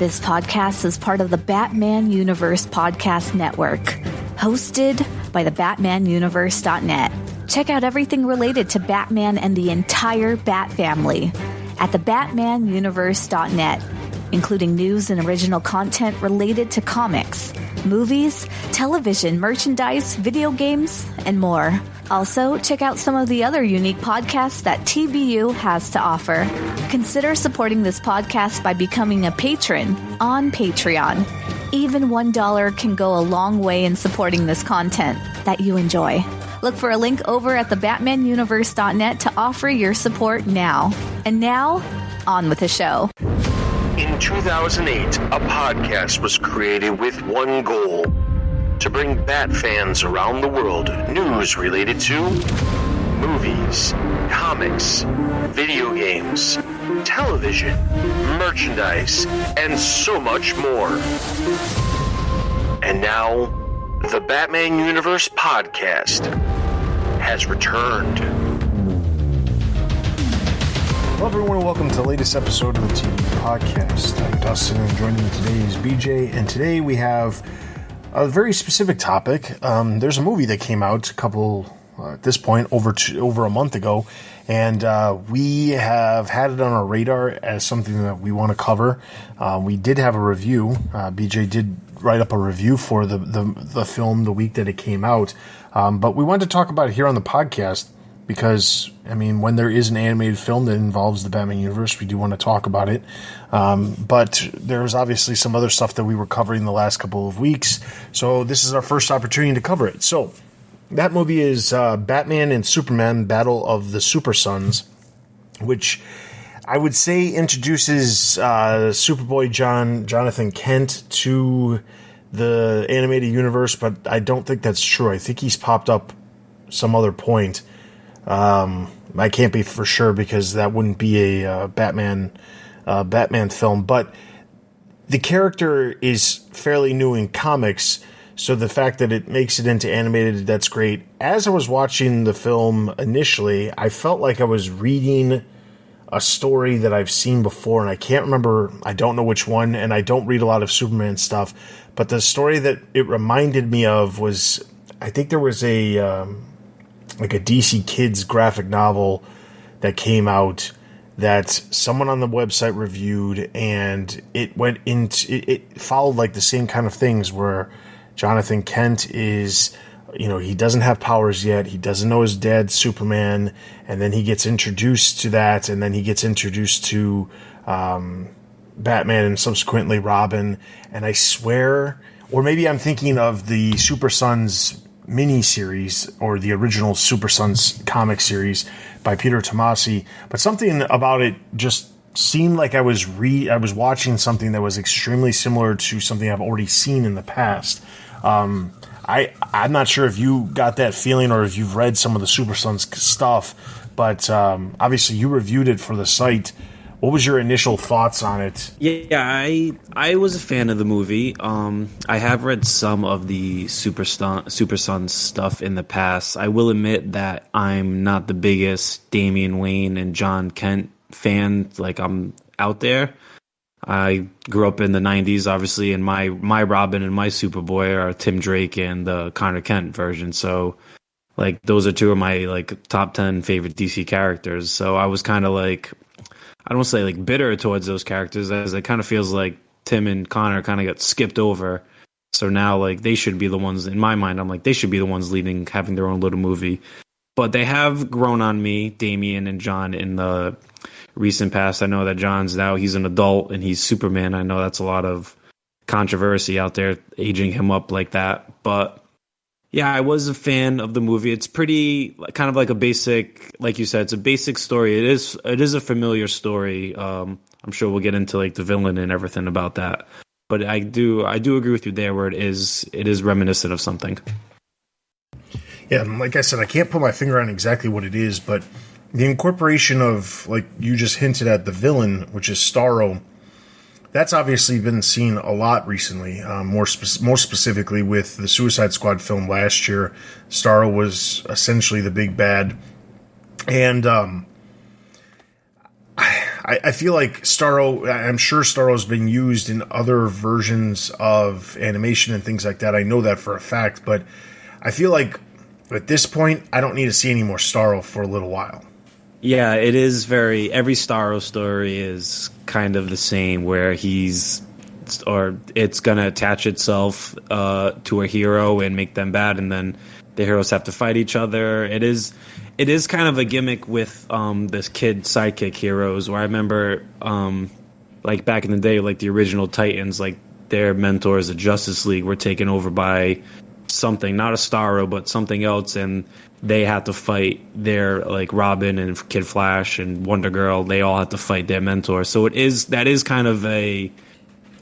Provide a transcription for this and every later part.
This podcast is part of the Batman Universe Podcast Network, hosted by the BatmanUniverse.net. Check out everything related to Batman and the entire Bat family at the BatmanUniverse.net, including news and original content related to comics, movies, television, merchandise, video games, and more. Also, check out some of the other unique podcasts that TBU has to offer. Consider supporting this podcast by becoming a patron on Patreon. Even $1 can go a long way in supporting this content that you enjoy. Look for a link over at the BatmanUniverse.net to offer your support now. And now, on with the show. In 2008, a podcast was created with one goal: to bring Bat fans around the world news related to movies, comics, video games, television, merchandise, and so much more. And now, the Batman Universe Podcast has returned. Hello everyone and welcome to the latest episode of the TV Podcast. I'm Dustin and joining me today is BJ, and today we have a very specific topic. There's a movie that came out at this point, over a month ago, and we have had it on our radar as something that we want to cover. We did have a review. BJ did write up a review for the film the week that it came out, but we wanted to talk about it here on the podcast because, I mean, when there is an animated film that involves the Batman universe, we do want to talk about it. But there's obviously some other stuff that we were covering the last couple of weeks, so this is our first opportunity to cover it. So that movie is Batman and Superman Battle of the Super Sons, which I would say introduces Superboy Jonathan Kent to the animated universe, but I don't think that's true. I think he's popped up some other point. I can't be for sure because that wouldn't be a Batman film, but the character is fairly new in comics, so the fact that it makes it into animated, that's great. As I was watching the film initially, I felt like I was reading a story that I've seen before, and I can't remember, I don't know which one, and I don't read a lot of Superman stuff, but the story that it reminded me of was, I think there was a DC Kids graphic novel that came out that someone on the website reviewed, and it followed like the same kind of things where Jonathan Kent is, he doesn't have powers yet. He doesn't know his dad's Superman. And then he gets introduced to that. And then he gets introduced to Batman and subsequently Robin. And I swear, or maybe I'm thinking of the Super Sons mini-series or the original Super Sons comic series by Peter Tomasi. But something about it just seemed like I was watching something that was extremely similar to something I've already seen in the past. I'm not sure if you got that feeling or if you've read some of the Super Sons stuff, but obviously you reviewed it for the site. What was your initial thoughts on it? Yeah, I was a fan of the movie. I have read some of the Super Sons stuff in the past. I will admit that I'm not the biggest Damian Wayne and John Kent fan. Like, I'm out there. I grew up in the 90s, obviously, and my Robin and my Superboy are Tim Drake and the Connor Kent version. So, like, those are two of my, like, top 10 favorite DC characters. So I was kind of like, I don't want to say like bitter towards those characters, as it kind of feels like Tim and Connor kind of got skipped over. So now, like, they should be the ones, in my mind, I'm like, they should be the ones leading, having their own little movie. But they have grown on me, Damian and John, in the recent past. I know that he's an adult and he's Superman. I know that's a lot of controversy out there, aging him up like that. But yeah, I was a fan of the movie. It's pretty kind of like a basic, like you said, it's a basic story. It is a familiar story. I'm sure we'll get into like the villain and everything about that. But I do agree with you there where it is reminiscent of something. Yeah, like I said, I can't put my finger on exactly what it is, but the incorporation of, like you just hinted at, the villain, which is Starro, that's obviously been seen a lot recently, more specifically with the Suicide Squad film last year. Starro was essentially the big bad. And I I feel like Starro, I'm sure Starro's been used in other versions of animation and things like that. I know that for a fact, but I feel like at this point, I don't need to see any more Starro for a little while. Yeah, it is every Starro story is kind of the same, where it's going to attach itself to a hero and make them bad, and then the heroes have to fight each other. It is kind of a gimmick with this kid sidekick heroes, where I remember like back in the day, like the original Titans, like their mentors, the Justice League, were taken over by something, not a Starro, but something else, and they had to fight their, like, Robin and Kid Flash and Wonder Girl. They all had to fight their mentor. So that is kind of a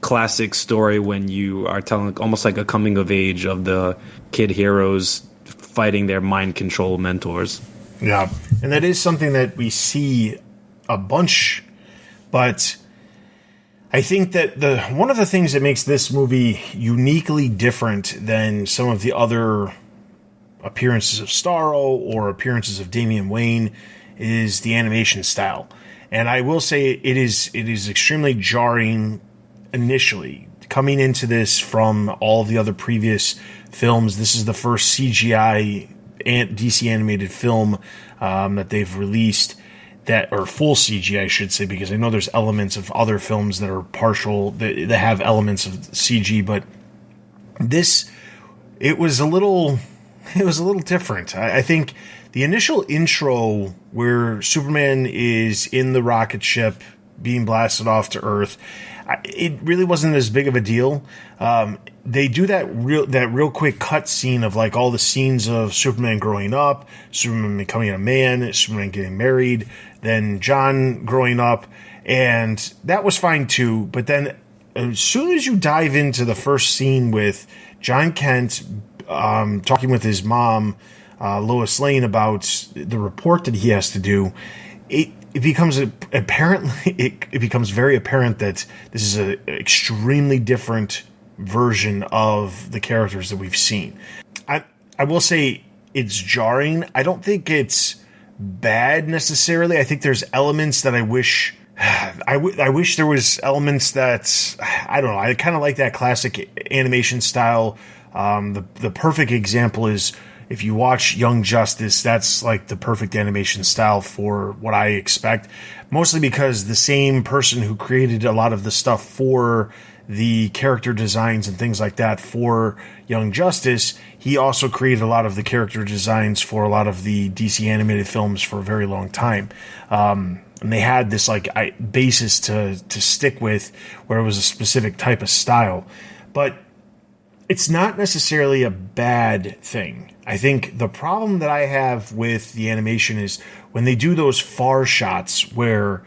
classic story when you are telling almost like a coming of age of the kid heroes fighting their mind control mentors. Yeah, and that is something that we see a bunch, but I think that one of the things that makes this movie uniquely different than some of the other appearances of Starro or appearances of Damian Wayne is the animation style. And I will say it is extremely jarring initially. Coming into this from all the other previous films, this is the first CGI DC animated film that they've released, or full CGI, I should say, because I know there's elements of other films that are partial, that have elements of CG, but this, it was a little different. I think the initial intro where Superman is in the rocket ship being blasted off to Earth, it really wasn't as big of a deal. They do that real quick cut scene of like all the scenes of Superman growing up, Superman becoming a man, Superman getting married, then John growing up, and that was fine too. But then as soon as you dive into the first scene with John Kent talking with his mom, Lois Lane, about the report that he has to do, it becomes very apparent that this is an extremely different version of the characters that we've seen. I will say it's jarring. I don't think it's bad necessarily. I think there's elements that I wish there was elements that, I don't know, I kind of like that classic animation style. The perfect example is if you watch Young Justice, that's like the perfect animation style for what I expect, mostly because the same person who created a lot of the stuff for the character designs and things like that for Young Justice, he also created a lot of the character designs for a lot of the DC animated films for a very long time. And they had this like basis to stick with, where it was a specific type of style. But it's not necessarily a bad thing. I think the problem that I have with the animation is when they do those far shots where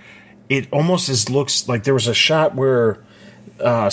it almost looks like there was a shot where John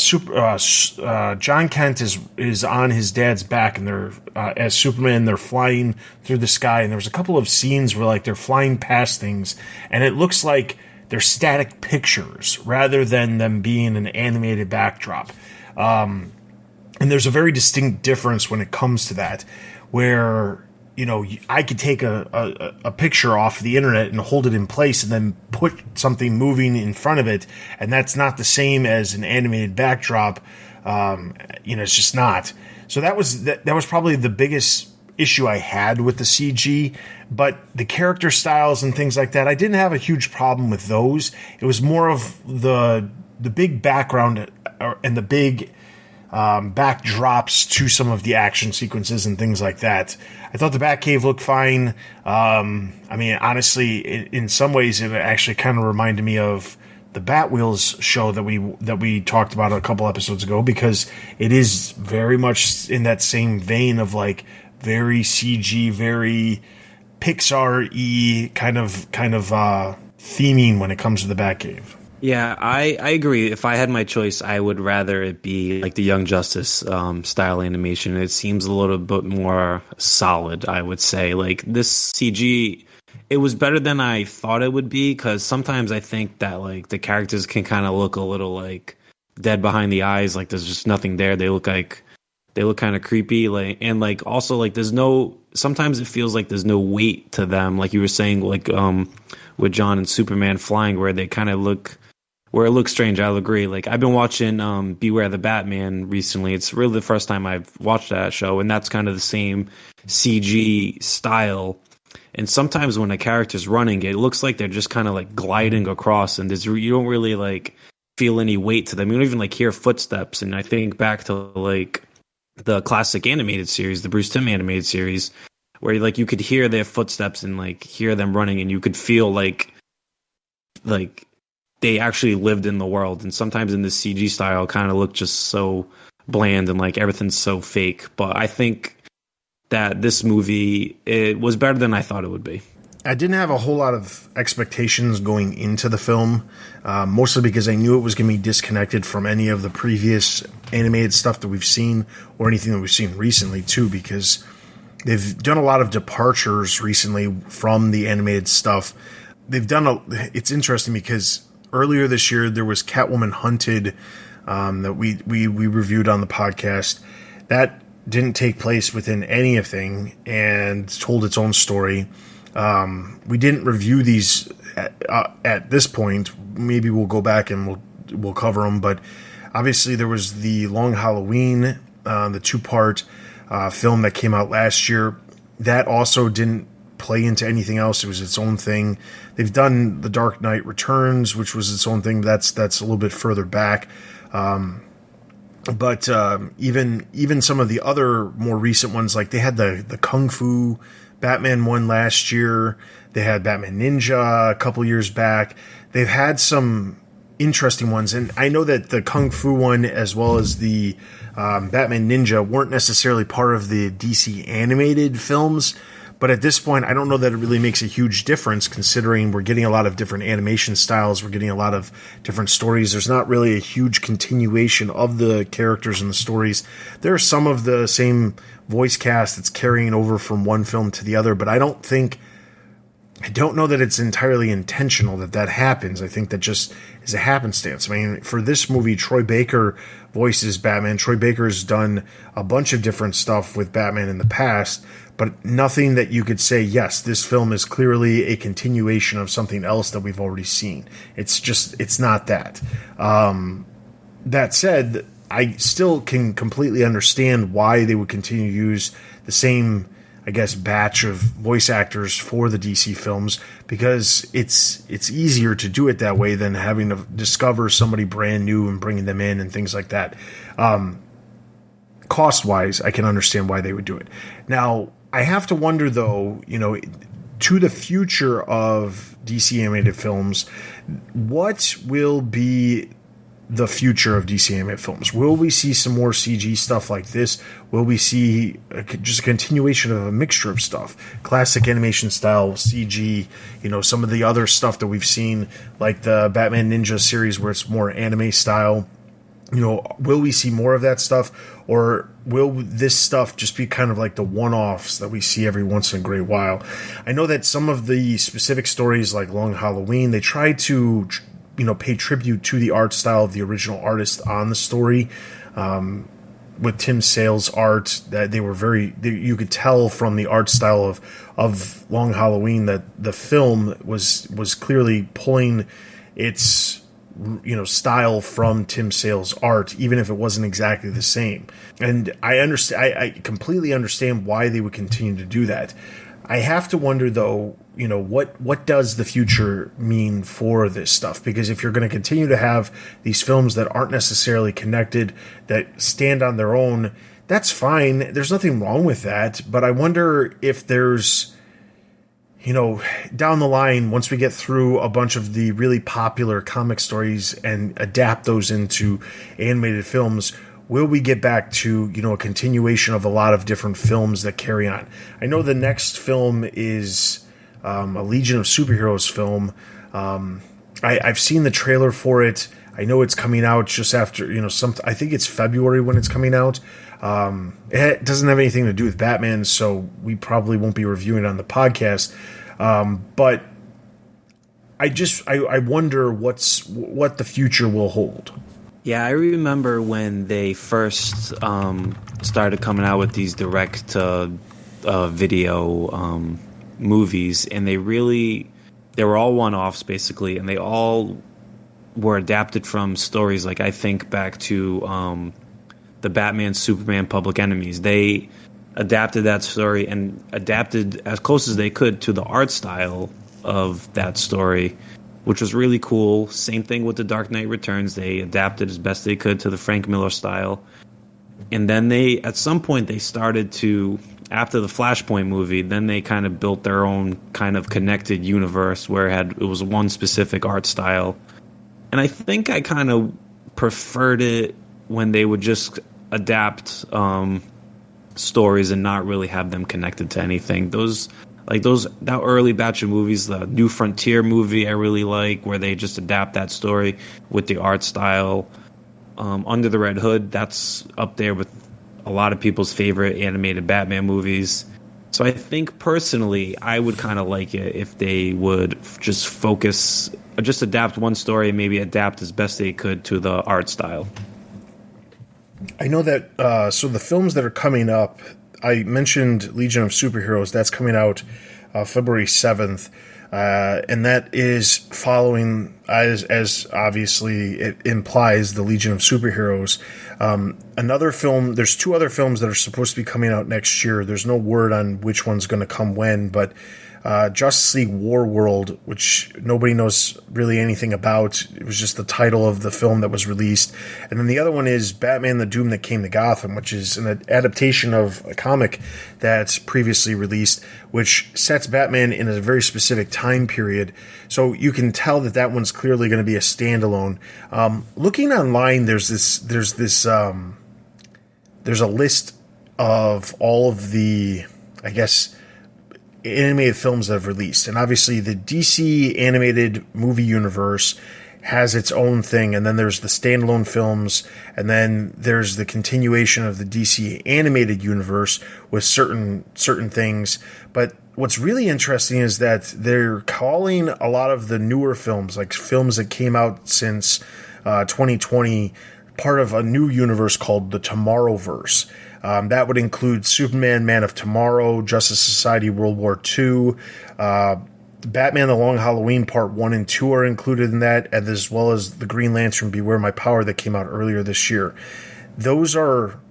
Kent is on his dad's back, and they're as Superman, they're flying through the sky, and there was a couple of scenes where like they're flying past things, and it looks like they're static pictures rather than them being an animated backdrop. And there's a very distinct difference when it comes to that, where, you know, I could take a picture off the internet and hold it in place and then put something moving in front of it, and that's not the same as an animated backdrop. It's just not. So that was probably the biggest issue I had with the CG, but the character styles and things like that, I didn't have a huge problem with those. It was more of the big background and the big backdrops to some of the action sequences and things like that. I thought the Batcave looked fine. Honestly, in some ways, it actually kind of reminded me of the Batwheels show that we talked about a couple episodes ago, because it is very much in that same vein of like very CG, very Pixar-y kind of theming when it comes to the Batcave. Yeah, I agree. If I had my choice, I would rather it be like the Young Justice style animation. It seems a little bit more solid, I would say. Like this CG, it was better than I thought it would be, because sometimes I think that like the characters can kind of look a little like dead behind the eyes, like there's just nothing there. They look like They look kind of creepy, and also there's no. Sometimes it feels like there's no weight to them, like you were saying, with John and Superman flying, where they kind of look, where it looks strange. I'll agree. Like I've been watching Beware the Batman recently. It's really the first time I've watched that show, and that's kind of the same CG style. And sometimes when a character's running, it looks like they're just kind of gliding across, and you don't really feel any weight to them. You don't even hear footsteps. And I think back to the classic animated series, the Bruce Timm animated series, where you could hear their footsteps and hear them running, and you could feel like they actually lived in the world. And sometimes in the CG style, kind of look just so bland and everything's so fake. But I think that this movie, it was better than I thought it would be. I didn't have a whole lot of expectations going into the film, mostly because I knew it was going to be disconnected from any of the previous animated stuff that we've seen or anything that we've seen recently, too, because they've done a lot of departures recently from the animated stuff. It's interesting because earlier this year there was Catwoman Hunted that we reviewed on the podcast. That didn't take place within anything and told its own story. We didn't review these at this point. Maybe we'll go back and we'll cover them. But obviously, there was the Long Halloween, the 2-part film that came out last year. That also didn't play into anything else. It was its own thing. They've done The Dark Knight Returns, which was its own thing. That's a little bit further back. But even some of the other more recent ones, they had the Kung Fu Batman one last year. They had Batman Ninja a couple years back. They've had some interesting ones. And I know that the Kung Fu one, as well as the Batman Ninja, weren't necessarily part of the DC animated films. But at this point, I don't know that it really makes a huge difference, considering we're getting a lot of different animation styles. We're getting a lot of different stories. There's not really a huge continuation of the characters and the stories. There are some of the same voice cast that's carrying over from one film to the other, but I don't know that it's entirely intentional that happens. I think that just is a happenstance. I mean, for this movie, Troy Baker voices Batman. Troy Baker's done a bunch of different stuff with Batman in the past, but nothing that you could say, yes, this film is clearly a continuation of something else that we've already seen. It's not that. That said, I still can completely understand why they would continue to use the same, I guess, batch of voice actors for the DC films, because it's easier to do it that way than having to discover somebody brand new and bringing them in and things like that. Cost-wise, I can understand why they would do it. Now, I have to wonder, though, to the future of DC animated films, what will be the future of DC animated films? Will we see some more CG stuff like this? Will we see just a continuation of a mixture of stuff? Classic animation style, CG, some of the other stuff that we've seen, like the Batman Ninja series where it's more anime style. Will we see more of that stuff? Or will this stuff just be kind of like the one-offs that we see every once in a great while? I know that some of the specific stories, like Long Halloween, they try to pay tribute to the art style of the original artist on the story. With Tim Sale's art, that they were you could tell from the art style of Long Halloween that the film was clearly pulling its style from Tim Sale's art, even if it wasn't exactly the same. And I completely understand why they would continue to do that. I have to wonder, though, what does the future mean for this stuff? Because if you're going to continue to have these films that aren't necessarily connected, that stand on their own, that's fine. There's nothing wrong with that. But I wonder if there's, down the line, once we get through a bunch of the really popular comic stories and adapt those into animated films, will we get back to, a continuation of a lot of different films that carry on? I know the next film is a Legion of Superheroes film. I've seen the trailer for it. I know it's coming out just after, I think it's February when it's coming out. It doesn't have anything to do with Batman, so we probably won't be reviewing it on the podcast. But I wonder what the future will hold. Yeah, I remember when they first started coming out with these direct to video movies, and they were all one-offs basically, and they all were adapted from stories. Like I think back to the Batman Superman Public Enemies. They adapted that story and adapted as close as they could to the art style of that story, which was really cool. Same thing with The Dark Knight Returns. They adapted as best they could to the Frank Miller style. And then at some point, they started to, after the Flashpoint movie, then they kind of built their own kind of connected universe where it was one specific art style. And I think I kind of preferred it when they would just adapt stories and not really have them connected to anything. That early batch of movies, the New Frontier movie I really like, where they just adapt that story with the art style. Under the Red Hood, that's up there with a lot of people's favorite animated Batman movies. So I think personally, I would kind of like it if they would just adapt one story and maybe adapt as best they could to the art style. I know that, so the films that are coming up, I mentioned Legion of Superheroes. That's coming out February 7th. And that is following, as obviously it implies, the Legion of Superheroes. Another film, there's two other films that are supposed to be coming out next year. There's no word on which one's going to come when, but Justice League War World, which nobody knows really anything about. It was just the title of the film that was released. And then the other one is Batman the Doom That Came to Gotham, which is an adaptation of a comic that's previously released, which sets Batman in a very specific time period. So you can tell that one's clearly going to be a standalone. Looking online, there's a list of all of the, I guess, animated films that have released. And obviously the DC animated movie universe has its own thing, and then there's the standalone films, and then there's the continuation of the DC animated universe with certain things. But what's really interesting is that they're calling a lot of the newer films, like films that came out since 2020, part of a new universe called the Tomorrowverse. That would include Superman, Man of Tomorrow, Justice Society World War II, Batman The Long Halloween Part 1 and 2 are included in that, as well as the Green Lantern Beware My Power that came out earlier this year. Those are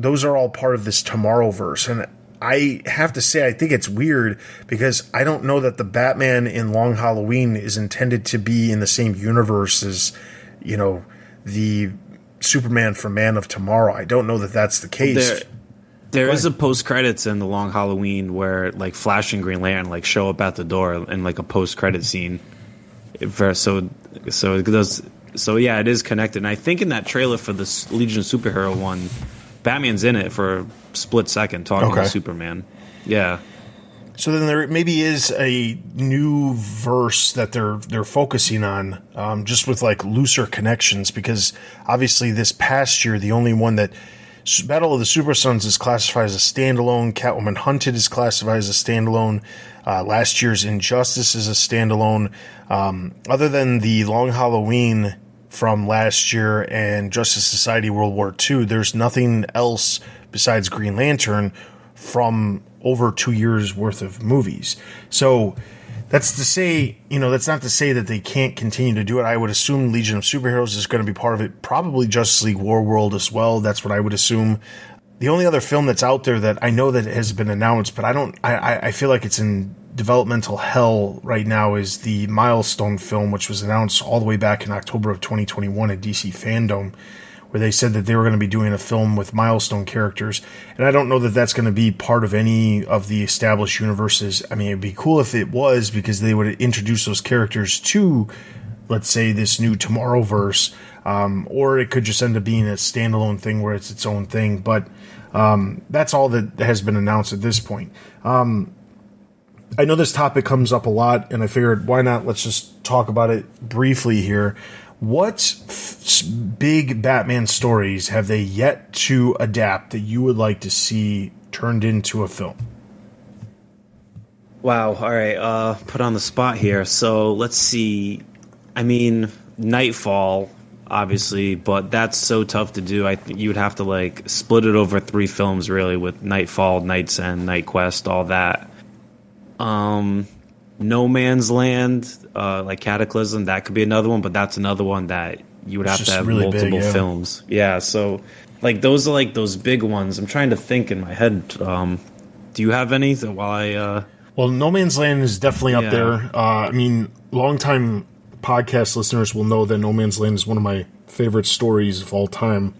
all part of this Tomorrowverse, and I have to say I think it's weird because I don't know that the Batman in Long Halloween is intended to be in the same universe as, the Superman from Man of Tomorrow. I don't know that that's the case. There is a post-credits in The Long Halloween where, like, Flash and Green Lantern, show up at the door in, a post-credit scene. So yeah, it is connected. And I think in that trailer for the Legion of Superhero one, Batman's in it for a split second talking to Superman. Yeah. So then there maybe is a new verse that they're focusing on, just with looser connections, because obviously this past year, the only one that Battle of the Super Sons is classified as a standalone. Catwoman Hunted is classified as a standalone. Last year's Injustice is a standalone. Other than the Long Halloween from last year and Justice Society World War II, there's nothing else besides Green Lantern from over 2 years worth of movies. So that's to say, that's not to say that they can't continue to do it. I would assume Legion of Superheroes is going to be part of it. Probably Justice League War World as well. That's what I would assume. The only other film that's out there that I know that has been announced, but I feel like it's in developmental hell right now, is the Milestone film, which was announced all the way back in October of 2021 at DC Fandom, where they said that they were going to be doing a film with Milestone characters. And I don't know that that's going to be part of any of the established universes. I mean, it'd be cool if it was, because they would introduce those characters to, let's say, this new Tomorrowverse, or it could just end up being a standalone thing where it's its own thing. But that's all that has been announced at this point. I know this topic comes up a lot, and I figured, why not? Let's just talk about it briefly here. What big Batman stories have they yet to adapt that you would like to see turned into a film? Wow. All right. Put on the spot here. So let's see. I mean, Nightfall obviously, but that's so tough to do. I think you would have to like split it over 3 films, really, with Nightfall, Night's End, Night Quest, all that. No Man's Land, like Cataclysm, that could be another one, but that's another one that you would have to have really multiple films. Yeah, so like those are like those big ones. I'm trying to think in my head. Do you have any? So while I well, No Man's Land is definitely up there. I mean, longtime podcast listeners will know that No Man's Land is one of my favorite stories of all time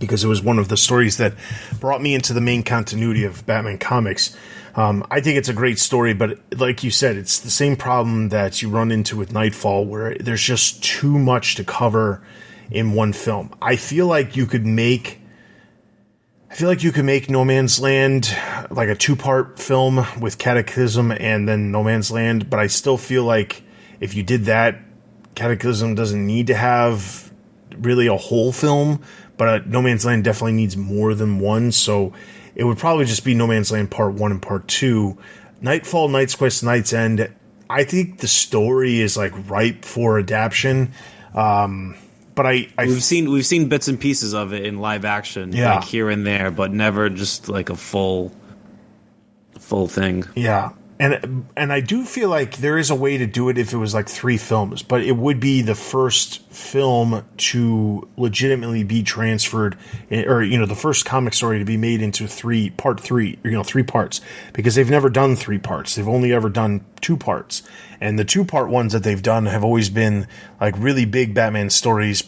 because it was one of the stories that brought me into the main continuity of Batman comics. I think it's a great story, but like you said, it's the same problem that you run into with Nightfall, where there's just too much to cover in one film. I feel like you could make No Man's Land like a 2-part film with Cataclysm and then No Man's Land, but I still feel like if you did that, Cataclysm doesn't need to have really a whole film, but No Man's Land definitely needs more than one, so it would probably just be No Man's Land Part 1 and Part 2. Nightfall, Night's Quest, Night's End, I think the story is like ripe for adaptation. But we've seen bits and pieces of it in live action, like here and there, but never just like a full thing. Yeah. And I do feel like there is a way to do it if it was like 3 films, but it would be the first film to legitimately be transferred, or the first comic story to be made into 3 parts, because they've never done 3 parts. They've only ever done 2 parts, and the 2-part ones that they've done have always been like really big Batman stories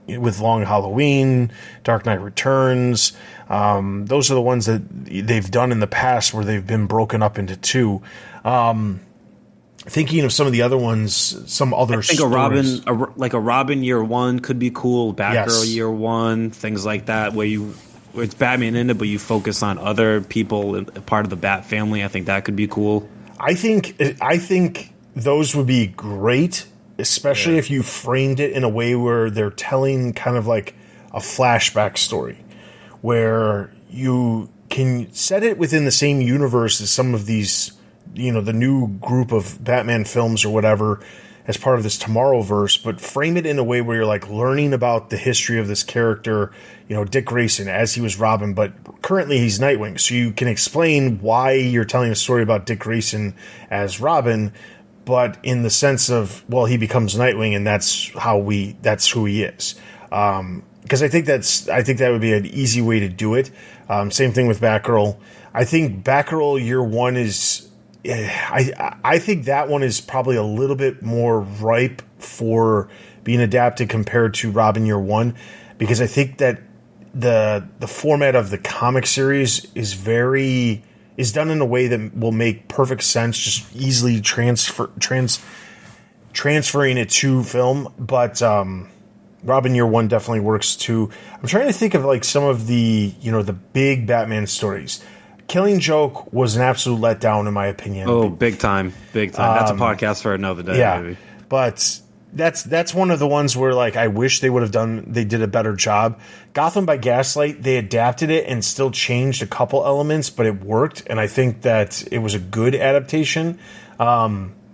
with Long Halloween, Dark Knight Returns. Those are the ones that they've done in the past where they've been broken up into 2. Thinking of some of the other ones, some other I think stories. a Robin Year One could be cool. Batgirl Year One, things like that, where it's Batman in it, but you focus on other people, part of the Bat family. I think that could be cool. I think those would be great, especially if you framed it in a way where they're telling kind of like a flashback story, where you can set it within the same universe as some of these, the new group of Batman films or whatever as part of this Tomorrowverse, but frame it in a way where you're like learning about the history of this character, Dick Grayson as he was Robin, but currently he's Nightwing. So you can explain why you're telling a story about Dick Grayson as Robin, but in the sense of, well, he becomes Nightwing and that's who he is. Because I think that would be an easy way to do it. Same thing with Batgirl. I think Batgirl Year One is, I think that one is probably a little bit more ripe for being adapted compared to Robin Year One, because I think that the format of the comic series is done in a way that will make perfect sense, just easily transferring it to film, but Robin Year One definitely works too. I'm trying to think of like some of the the big Batman stories. Killing Joke was an absolute letdown in my opinion. Oh, big time. That's a podcast for another day. Yeah, maybe. But that's one of the ones where like I wish they did a better job. Gotham by Gaslight, they adapted it and still changed a couple elements, but it worked, and I think that it was a good adaptation.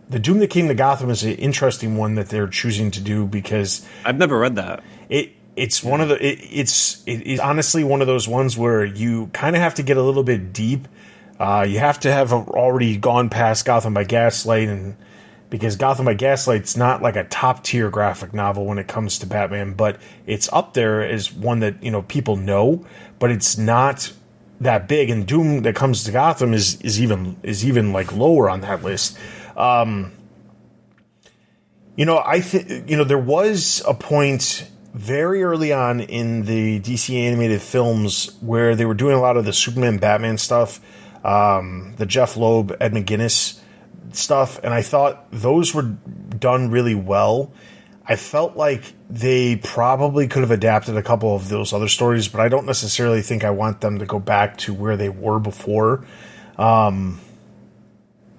The Doom That Came to Gotham is an interesting one that they're choosing to do because I've never read that. It's honestly one of those ones where you kind of have to get a little bit deep. You have to have already gone past Gotham by Gaslight, and because Gotham by Gaslight's not like a top tier graphic novel when it comes to Batman, but it's up there as one that people know, but it's not that big. And Doom That Comes to Gotham is even like lower on that list. I think there was a point very early on in the DC animated films where they were doing a lot of the Superman Batman stuff, the Jeff Loeb, Ed McGuinness stuff, and I thought those were done really well. I felt like they probably could have adapted a couple of those other stories, but I don't necessarily think I want them to go back to where they were before.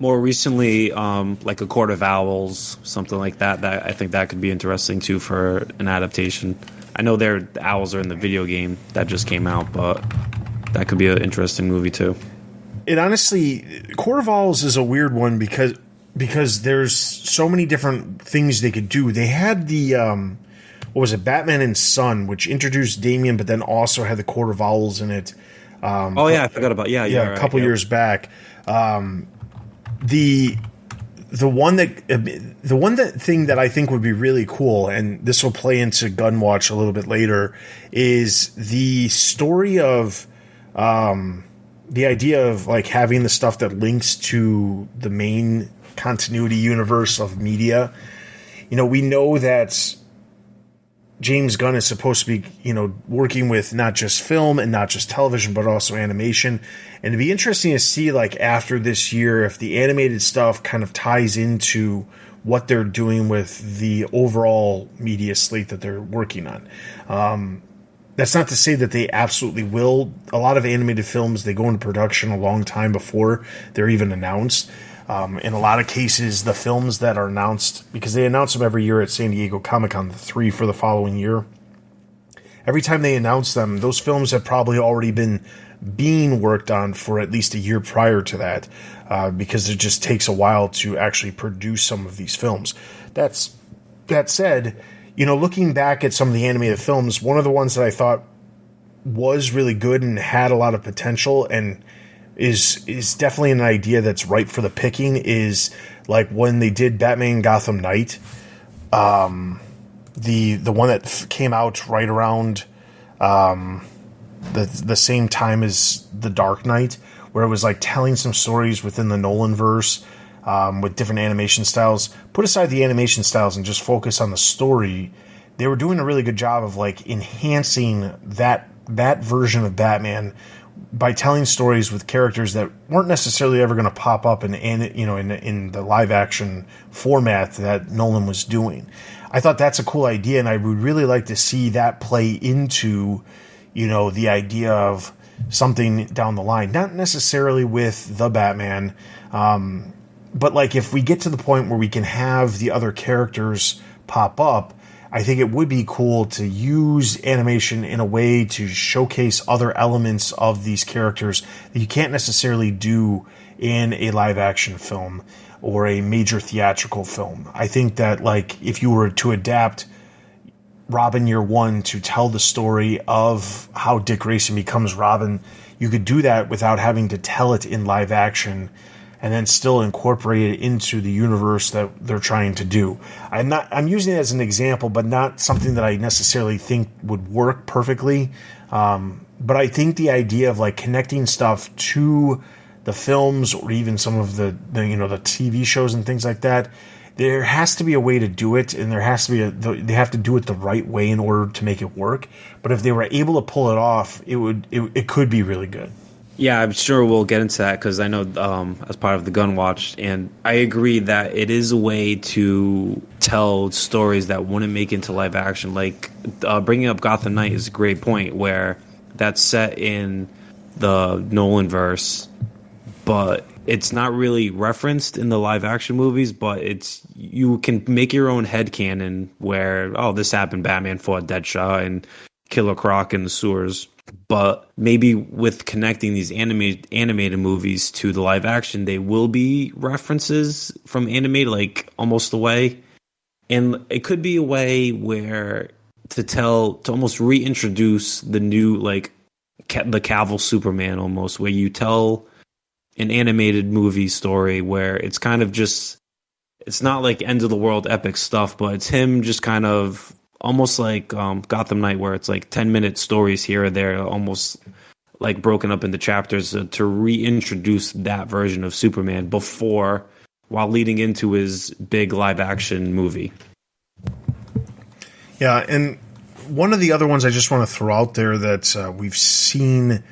More recently, like A Court of Owls, something like that. That I think that could be interesting too for an adaptation. I know the owls are in the video game that just came out, but that could be an interesting movie too. It honestly, Court of Owls is a weird one because there's so many different things they could do. They had the what was it, Batman and Son, which introduced Damian, but then also had the Court of Owls in it. I forgot about a couple years back. The one thing that I think would be really cool, and this will play into Gunn Watch a little bit later, is the story of the idea of like having the stuff that links to the main continuity universe of media. We know that James Gunn is supposed to be, working with not just film and not just television, but also animation. And it'd be interesting to see, like, after this year, if the animated stuff kind of ties into what they're doing with the overall media slate that they're working on. That's not to say that they absolutely will. A lot of animated films, they go into production a long time before they're even announced. In a lot of cases, the films that are announced, because they announce them every year at San Diego Comic-Con, the 3 for the following year. Every time they announce them, those films have probably already been being worked on for at least a year prior to that, because it just takes a while to actually produce some of these films. That said, looking back at some of the animated films, one of the ones that I thought was really good and had a lot of potential and is definitely an idea that's ripe for the picking is like when they did Batman Gotham Knight, the one that came out right around the same time as The Dark Knight, where it was like telling some stories within the Nolanverse with different animation styles. Put aside the animation styles and just focus on the story. They were doing a really good job of like enhancing that version of Batman by telling stories with characters that weren't necessarily ever going to pop up in the live action format that Nolan was doing. I thought that's a cool idea, and I would really like to see that play into, the idea of something down the line. Not necessarily with the Batman, but like if we get to the point where we can have the other characters pop up, I think it would be cool to use animation in a way to showcase other elements of these characters that you can't necessarily do in a live action film or a major theatrical film. I think that like if you were to adapt Robin Year One to tell the story of how Dick Grayson becomes Robin, you could do that without having to tell it in live action and then still incorporate it into the universe that they're trying to do. I'm using it as an example, but not something that I necessarily think would work perfectly. But I think the idea of like connecting stuff to the films or even some of the TV shows and things like that, there has to be a way to do it, and there has to be they have to do it the right way in order to make it work. But if they were able to pull it off, it could be really good. Yeah, I'm sure we'll get into that because I know as part of the Gunn Watch, and I agree that it is a way to tell stories that wouldn't make it into live action. Like bringing up Gotham Knight is a great point where that's set in the Nolanverse, but it's not really referenced in the live action movies, but you can make your own headcanon where, this happened, Batman fought Deadshot and Killer Croc in the sewers. But maybe with connecting these animated movies to the live action, they will be references from animated, like almost a way. And it could be a way where to almost reintroduce the new, like the Cavill Superman almost, where you tell an animated movie story where it's kind of just, it's not like end of the world epic stuff, but it's him just kind of almost like Gotham Knight, where it's like 10-minute stories here or there, almost like broken up into chapters to reintroduce that version of Superman while leading into his big live action movie. Yeah, and one of the other ones I just want to throw out there that we've seen,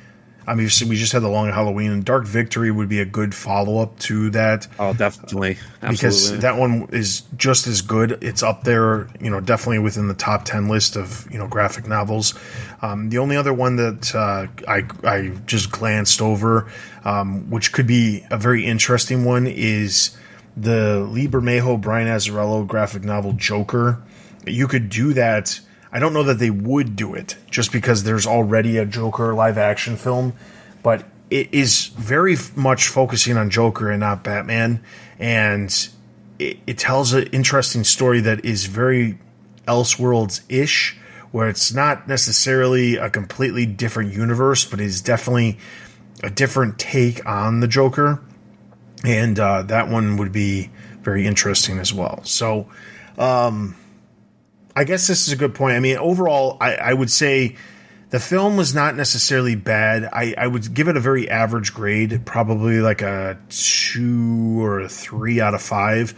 obviously we just had The Long Halloween, and Dark Victory would be a good follow-up to that. Oh, definitely. Absolutely. Because that one is just as good. It's up there, definitely within the top 10 list of, graphic novels. The only other one that I just glanced over, which could be a very interesting one, is the Lee Bermejo, Brian Azzarello graphic novel Joker. You could do that. I don't know that they would do it just because there's already a Joker live action film, but it is very much focusing on Joker and not Batman. And it tells an interesting story that is very Elseworlds-ish, where it's not necessarily a completely different universe, but is definitely a different take on the Joker. And that one would be very interesting as well. So I guess this is a good point. I mean, overall, I would say the film was not necessarily bad. I would give it a very average grade, probably like a 2 or a 3 out of 5.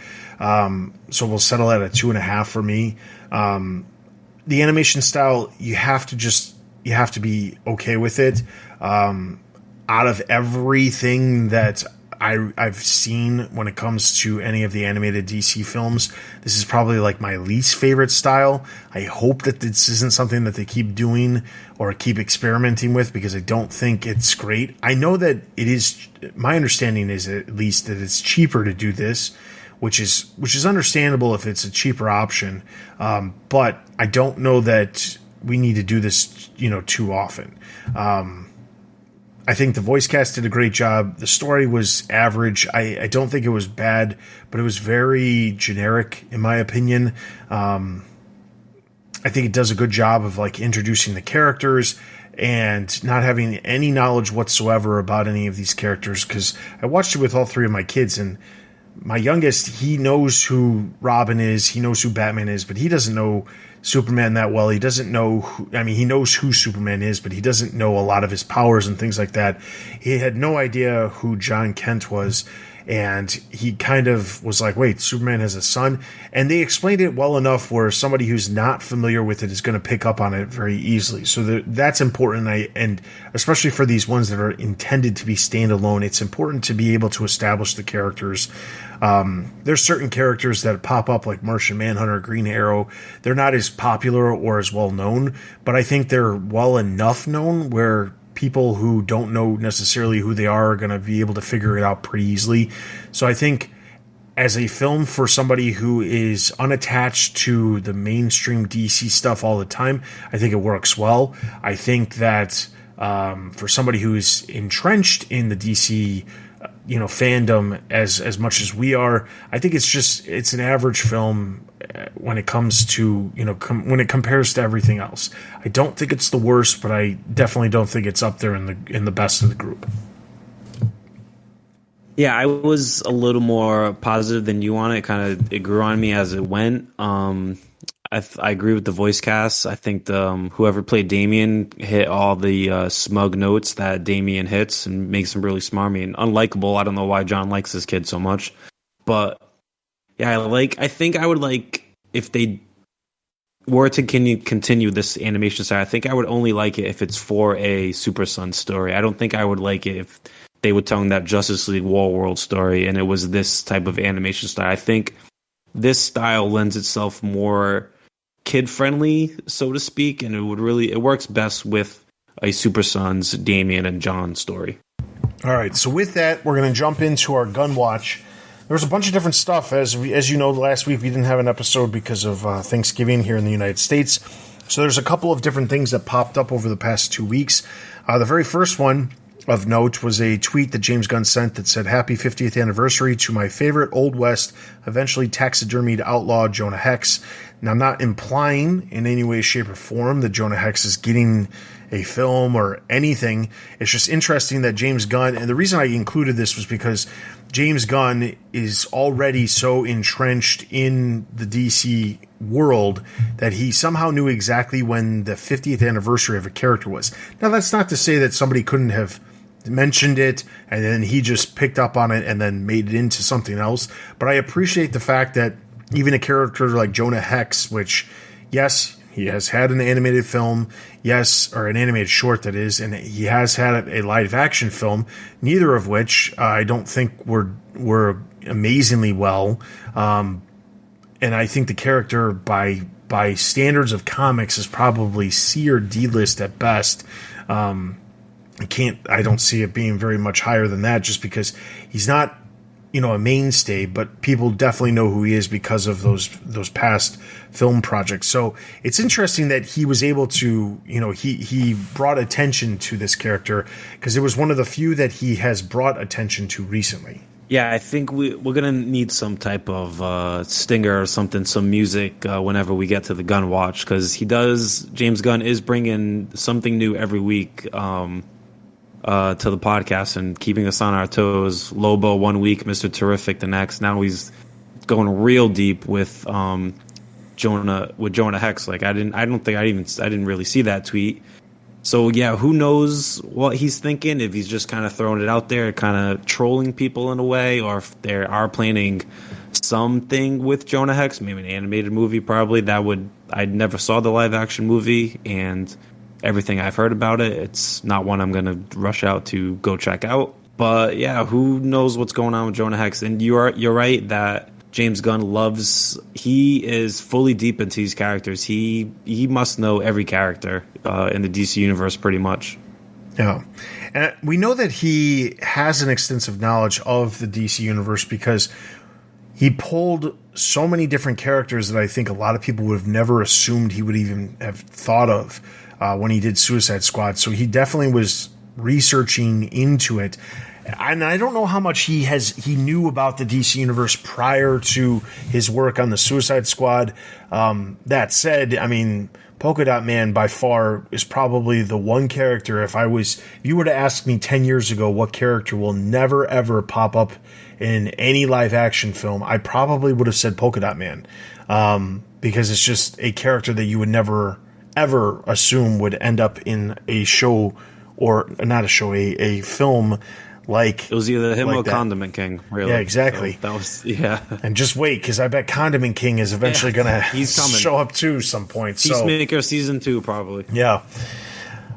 So we'll settle at a 2.5 for me. The animation style, you have to be okay with it. Out of everything that I've seen when it comes to any of the animated DC films, this is probably like my least favorite style. I hope that this isn't something that they keep doing or keep experimenting with, because I don't think it's great. I know that it is, my understanding is at least that it's cheaper to do this, which is understandable if it's a cheaper option. But I don't know that we need to do this, too often. I think the voice cast did a great job. The story was average. I don't think it was bad, but it was very generic, in my opinion. I think it does a good job of like introducing the characters and not having any knowledge whatsoever about any of these characters, because I watched it with all 3 of my kids, and my youngest, he knows who Robin is, he knows who Batman is, but he doesn't know Superman that well. He doesn't know he knows who Superman is, but he doesn't know a lot of his powers and things like that. He had no idea who John Kent was, and he kind of was like, wait, Superman has a son? And they explained it well enough where somebody who's not familiar with it is going to pick up on it very easily. So that's important, and especially for these ones that are intended to be standalone, it's important to be able to establish the characters. There's certain characters that pop up like Martian Manhunter, Green Arrow. They're not as popular or as well known, but I think they're well enough known where people who don't know necessarily who they are going to be able to figure it out pretty easily. So I think as a film for somebody who is unattached to the mainstream DC stuff all the time, I think it works well. I think that for somebody who is entrenched in the DC fandom as much as we are, I think it's an average film when it comes to, when it compares to everything else. I don't think it's the worst, but I definitely don't think it's up there in the best of the group. Yeah, I was a little more positive than you on it. It grew on me as it went. I agree with the voice cast. I think whoever played Damien hit all the smug notes that Damien hits and makes him really smarmy and unlikable. I don't know why John likes this kid so much, but yeah, I think I would like if they were to continue this animation style. I think I would only like it if it's for a Super Son story. I don't think I would like it if they were telling that Justice League War World story and it was this type of animation style. I think this style lends itself more kid-friendly, so to speak, and it works best with a Super Sons Damian and John story. All right, so with that, we're going to jump into our Gunn Watch. There's a bunch of different stuff. As you know, last week we didn't have an episode because of Thanksgiving here in the United States. So there's a couple of different things that popped up over the past 2 weeks. The very first one of note was a tweet that James Gunn sent that said, "Happy 50th anniversary to my favorite Old West, eventually taxidermied outlaw, Jonah Hex." Now, I'm not implying in any way, shape, or form that Jonah Hex is getting a film or anything. It's just interesting that James Gunn, and the reason I included this was because James Gunn is already so entrenched in the DC world that he somehow knew exactly when the 50th anniversary of a character was. Now, that's not to say that somebody couldn't have mentioned it and then he just picked up on it and then made it into something else. But I appreciate the fact that even a character like Jonah Hex, which, yes, he has had an animated film, or an animated short, that is, and he has had a live-action film, neither of which I don't think were amazingly well. And I think the character, by standards of comics, is probably C or D list at best. I don't see it being very much higher than that, just because he's not, a mainstay, but people definitely know who he is because of those past film projects. So it's interesting that he was able to, he brought attention to this character because it was one of the few that he has brought attention to recently. Yeah, I think we're gonna need some type of stinger or something, some music whenever we get to the Gunn Watch, because James Gunn is bringing something new every week to the podcast and keeping us on our toes. Lobo one week, Mr. Terrific the next. Now he's going real deep with Jonah Hex. Like I didn't really see that tweet. So yeah, who knows what he's thinking, if he's just kind of throwing it out there, kind of trolling people in a way, or if they are planning something with Jonah Hex, maybe an animated movie probably. I never saw the live action movie, and everything I've heard about it, it's not one I'm going to rush out to go check out. But yeah, who knows what's going on with Jonah Hex. And you're right that James Gunn he is fully deep into these characters. He must know every character in the DC universe pretty much. Yeah. And we know that he has an extensive knowledge of the DC universe because he pulled so many different characters that I think a lot of people would have never assumed he would even have thought of when he did Suicide Squad. So he definitely was researching into it. And I don't know how much he knew about the DC universe prior to his work on the Suicide Squad. That said, I mean, Polka Dot Man by far is probably the one character. If you were to ask me 10 years ago what character will never ever pop up in any live action film, I probably would have said Polka Dot Man, because it's just a character that you would never ever assume would end up in a show, or not a show, a film. Like, it was either him like or that. Condiment King, really. Yeah, exactly. So that was, yeah. And just wait, because I bet Condiment King is eventually going to show up too some point. Peacemaker season 2, probably. Yeah.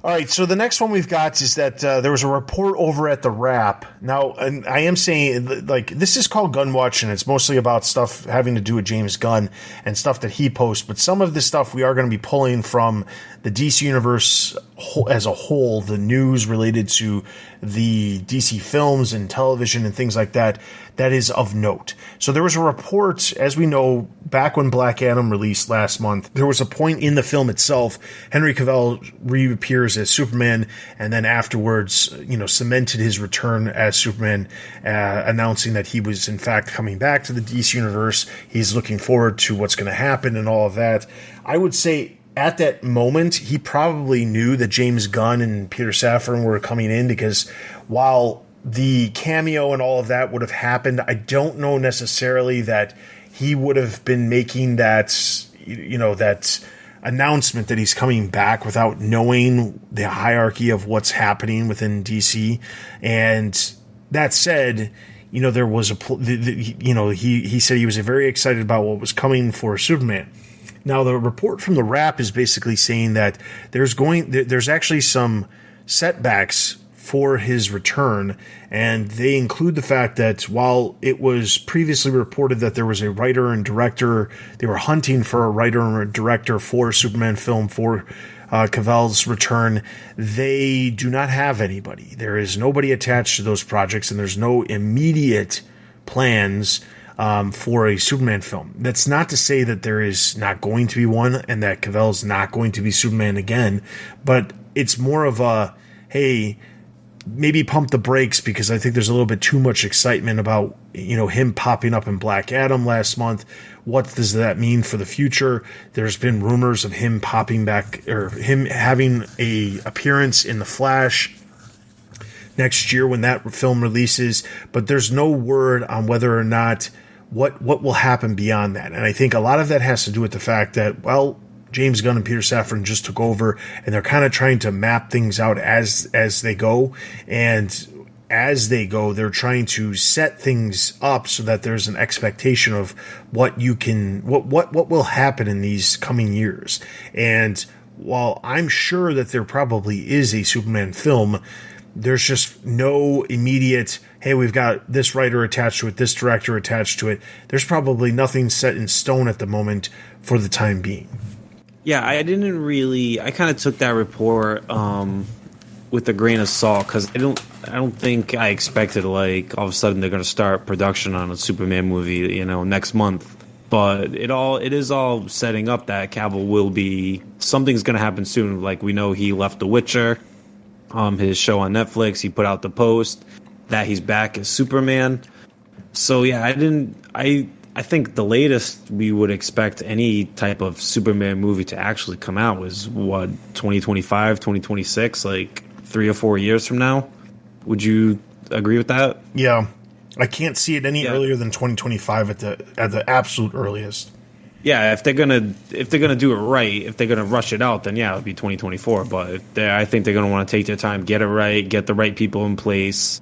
All right, so the next one we've got is that there was a report over at The Wrap. Now, and I am saying, like, this is called Gunn Watch, and it's mostly about stuff having to do with James Gunn and stuff that he posts. But some of this stuff we are going to be pulling from the DC Universe as a whole, the news related to the DC films and television and things like that, that is of note. So there was a report, as we know, back when Black Adam released last month, there was a point in the film itself, Henry Cavill reappears as Superman, and then afterwards, cemented his return as Superman, announcing that he was in fact coming back to the DC Universe. He's looking forward to what's going to happen and all of that. I would say at that moment, he probably knew that James Gunn and Peter Safran were coming in, because while the cameo and all of that would have happened, I don't know necessarily that he would have been making that, that announcement that he's coming back without knowing the hierarchy of what's happening within DC. And that said, there was he said he was very excited about what was coming for Superman. Now, the report from The Wrap is basically saying that there's actually some setbacks for his return, and they include the fact that while it was previously reported that there was a writer and director, they were hunting for a writer and a director for a Superman film for Cavill's return, they do not have anybody. There is nobody attached to those projects, and there's no immediate plans for a Superman film. That's not to say that there is not going to be one and that Cavill's not going to be Superman again, but it's more of a, hey, maybe pump the brakes, because I think there's a little bit too much excitement about, him popping up in Black Adam last month. What does that mean for the future? There's been rumors of him popping back, or him having a appearance in The Flash next year when that film releases, but there's no word on whether or not what will happen beyond that. And I think a lot of that has to do with the fact that, well, James Gunn and Peter Safran just took over, and they're kind of trying to map things out as they go. And as they go, they're trying to set things up so that there's an expectation of what will happen in these coming years. And while I'm sure that there probably is a Superman film, there's just no immediate, hey, we've got this writer attached to it, this director attached to it. There's probably nothing set in stone at the moment for the time being. Yeah, I kind of took that report with a grain of salt, because I don't think I expected, like, all of a sudden they're going to start production on a Superman movie, next month. But it is all setting up that Cavill something's going to happen soon. Like, we know he left The Witcher, his show on Netflix. He put out the post that he's back as Superman. So yeah, I think the latest we would expect any type of Superman movie to actually come out was what, 2025, 2026, like 3 or 4 years from now. Would you agree with that? Yeah. I can't see it any earlier than 2025 at the absolute earliest. Yeah, if they're gonna do it right, if they're gonna rush it out, then yeah, it'll be 2024. But I think they're gonna want to take their time, get it right, get the right people in place.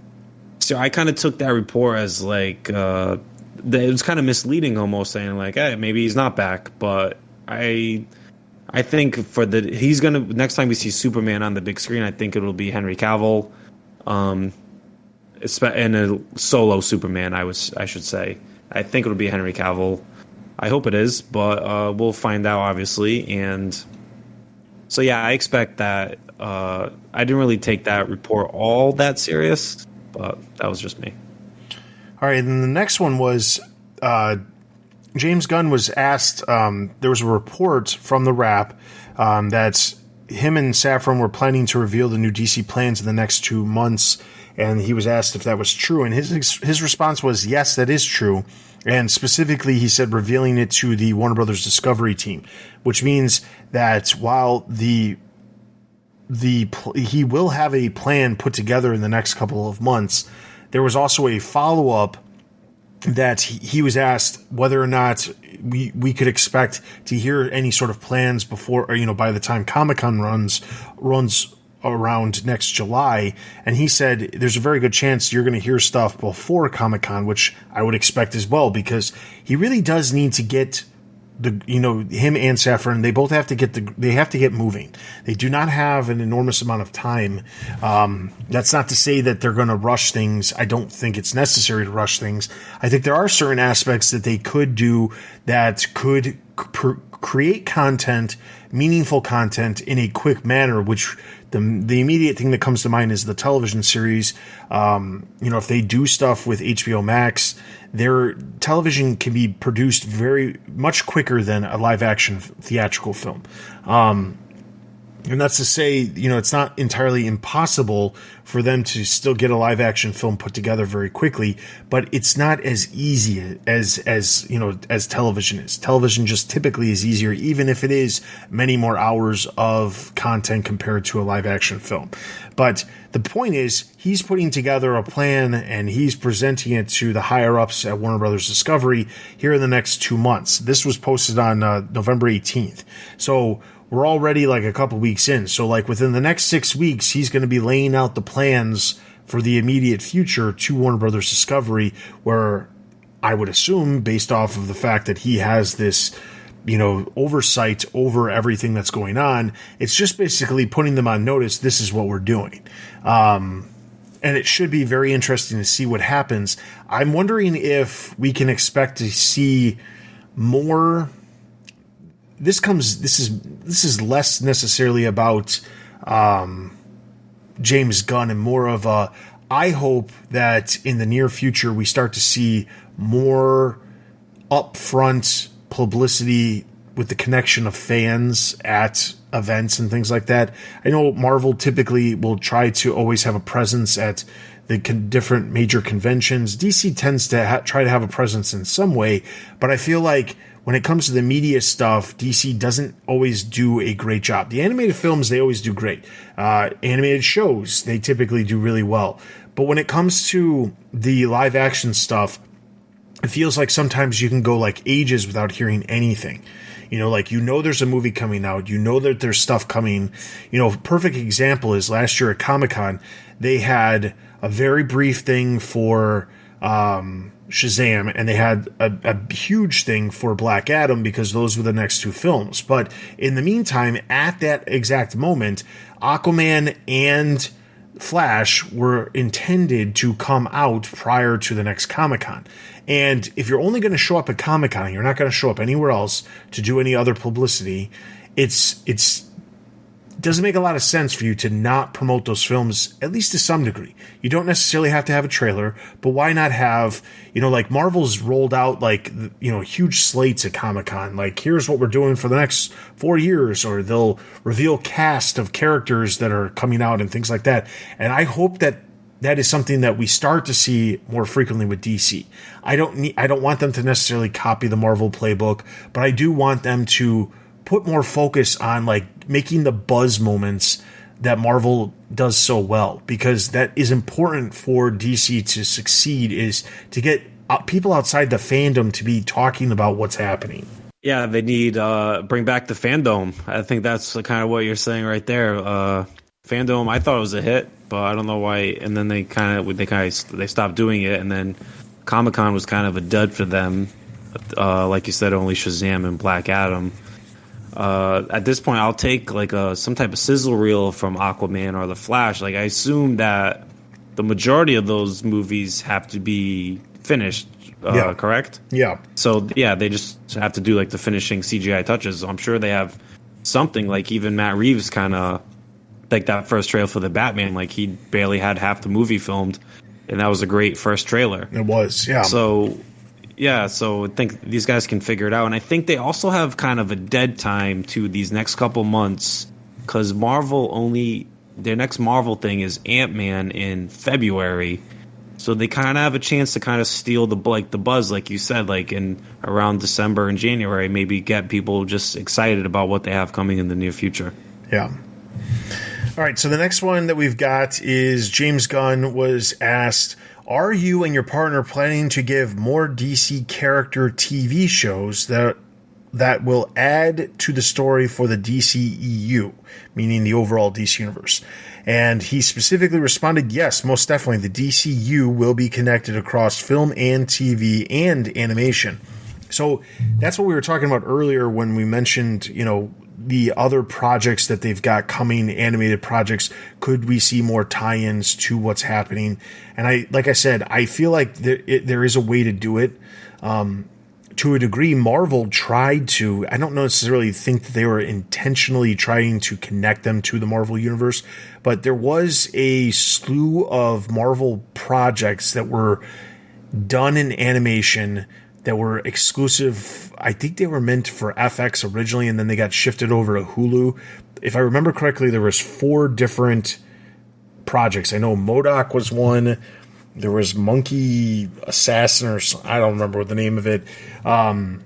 So I kind of took that report as like it was kind of misleading, almost saying like, hey, maybe he's not back. But I think he's gonna, next time we see Superman on the big screen, I think it'll be Henry Cavill, and a solo Superman. I should say. I think it'll be Henry Cavill. I hope it is, but we'll find out, obviously. And so, yeah, I expect that. I didn't really take that report all that serious, but that was just me. All right, and the next one was James Gunn was asked, there was a report from The Wrap that him and Safran were planning to reveal the new DC plans in the next 2 months, and he was asked if that was true, and his response was, yes, that is true. And specifically, he said revealing it to the Warner Brothers Discovery team, which means that while he will have a plan put together in the next couple of months, there was also a follow-up that he was asked whether or not we could expect to hear any sort of plans before, or, by the time Comic-Con runs around next July, and he said there's a very good chance you're going to hear stuff before Comic-Con, which I would expect as well, because he really does need to get him and Safran, they both have to get moving. They do not have an enormous amount of time. That's not to say that they're going to rush things. I don't think it's necessary to rush things. I think there are certain aspects that they could do that could create content, meaningful content in a quick manner, which the immediate thing that comes to mind is the television series. If they do stuff with HBO Max, their television can be produced very much quicker than a live action theatrical film. And that's to say, it's not entirely impossible for them to still get a live action film put together very quickly, but it's not as easy as television is. Television just typically is easier, even if it is many more hours of content compared to a live action film. But the point is, he's putting together a plan and he's presenting it to the higher ups at Warner Brothers Discovery here in the next 2 months. This was posted on November 18th. So we're already like a couple weeks in. So like within the next 6 weeks, he's going to be laying out the plans for the immediate future to Warner Brothers Discovery, where I would assume, based off of the fact that he has this, oversight over everything that's going on, it's just basically putting them on notice. This is what we're doing. And it should be very interesting to see what happens. I'm wondering if we can expect to see more. This is less necessarily about James Gunn and more of a, I hope that in the near future we start to see more upfront publicity with the connection of fans at events and things like that. I know Marvel typically will try to always have a presence at the different major conventions. DC tends to try to have a presence in some way, but I feel like when it comes to the media stuff, DC doesn't always do a great job. The animated films, they always do great. Animated shows, they typically do really well. But when it comes to the live action stuff, it feels like sometimes you can go like ages without hearing anything. There's a movie coming out. That there's stuff coming. Perfect example is last year at Comic-Con, they had a very brief thing for Shazam, and they had a huge thing for Black Adam because those were the next two films. But in the meantime, at that exact moment, Aquaman and Flash were intended to come out prior to the next Comic-Con. And if you're only going to show up at Comic-Con, you're not going to show up anywhere else to do any other publicity, it doesn't make a lot of sense for you to not promote those films, at least to some degree. You don't necessarily have to have a trailer, but why not have, like Marvel's rolled out huge slates at Comic-Con. Like, here's what we're doing for the next 4 years, or they'll reveal cast of characters that are coming out and things like that. And I hope that that is something that we start to see more frequently with DC. I don't want them to necessarily copy the Marvel playbook, but I do want them to put more focus on like making the buzz moments that Marvel does so well, because that is important for DC to succeed, is to get people outside the fandom to be talking about what's happening. Yeah, they need bring back the fandom. I think that's kind of what you're saying right there. Fandom, I thought it was a hit, but I don't know why. And then they stopped doing it, and then Comic-Con was kind of a dud for them. Like you said, only Shazam and Black Adam. At this point, I'll take like some type of sizzle reel from Aquaman or The Flash. Like, I assume that the majority of those movies have to be finished, correct? Yeah. So, yeah, they just have to do like the finishing CGI touches. So I'm sure they have something, like even Matt Reeves kind of, like that first trailer for the Batman, like he barely had half the movie filmed, and that was a great first trailer. It was, yeah. So I think these guys can figure it out. And I think they also have kind of a dead time to these next couple months, because their next Marvel thing is Ant-Man in February. So they kind of have a chance to kind of steal the buzz, like you said, like in around December and January, maybe get people just excited about what they have coming in the near future. Yeah. All right, so the next one that we've got is James Gunn was asked, are you and your partner planning to give more DC character TV shows that will add to the story for the DCEU, meaning the overall DC universe? And he specifically responded, yes, most definitely. The DCU will be connected across film and TV and animation. So that's what we were talking about earlier when we mentioned, the other projects that they've got coming, animated projects. Could we see more tie-ins to what's happening? And like I said, I feel like there is a way to do it. To a degree, Marvel tried to. I don't necessarily think that they were intentionally trying to connect them to the Marvel universe, but there was a slew of Marvel projects that were done in animation that were exclusive. I think they were meant for FX originally, and then they got shifted over to Hulu. If I remember correctly, there was 4 different projects. I know MODOK was one. There was Monkey Assassin, or I don't remember what the name of it. Some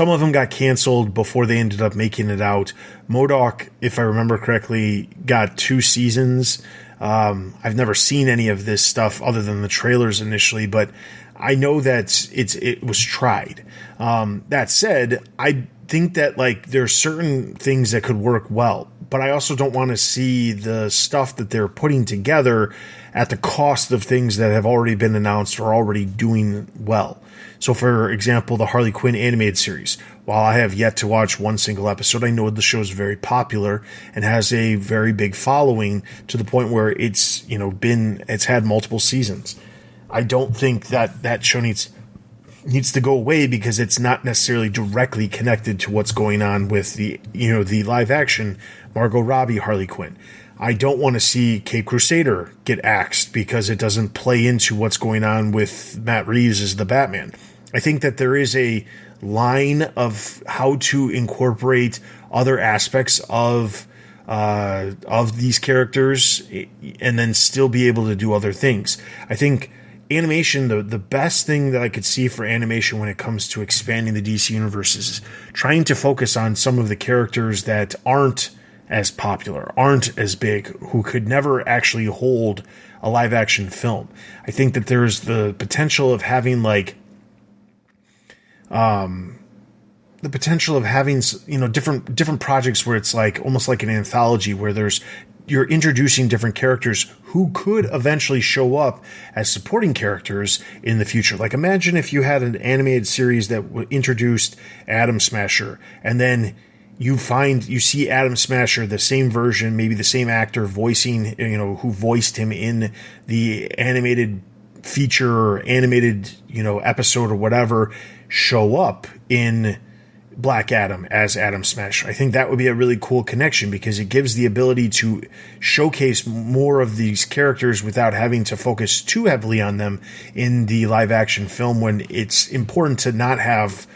of them got canceled before they ended up making it out. MODOK, if I remember correctly, got 2 seasons. I've never seen any of this stuff other than the trailers initially, but I know that it was tried. That said, I think that like there's certain things that could work well, but I also don't want to see the stuff that they're putting together at the cost of things that have already been announced or already doing well. So, for example, the Harley Quinn animated series. While I have yet to watch one single episode, I know the show is very popular and has a very big following to the point where it's had multiple seasons. I don't think that show needs to go away because it's not necessarily directly connected to what's going on with the live action Margot Robbie Harley Quinn. I don't want to see Cape Crusader get axed because it doesn't play into what's going on with Matt Reeves as the Batman. I think that there is a line of how to incorporate other aspects of these characters and then still be able to do other things. I think animation, the best thing that I could see for animation when it comes to expanding the DC universe is trying to focus on some of the characters that aren't as popular, aren't as big, who could never actually hold a live action film. I think that there's the potential of having different projects where it's like almost like an anthology where you're introducing different characters who could eventually show up as supporting characters in the future. Like, imagine if you had an animated series that introduced Atom Smasher, and then you see Atom Smasher, the same version, maybe the same actor voicing, who voiced him in the animated feature or animated, episode or whatever, show up in Black Adam as Atom Smasher. I think that would be a really cool connection because it gives the ability to showcase more of these characters without having to focus too heavily on them in the live action film, when it's important to not have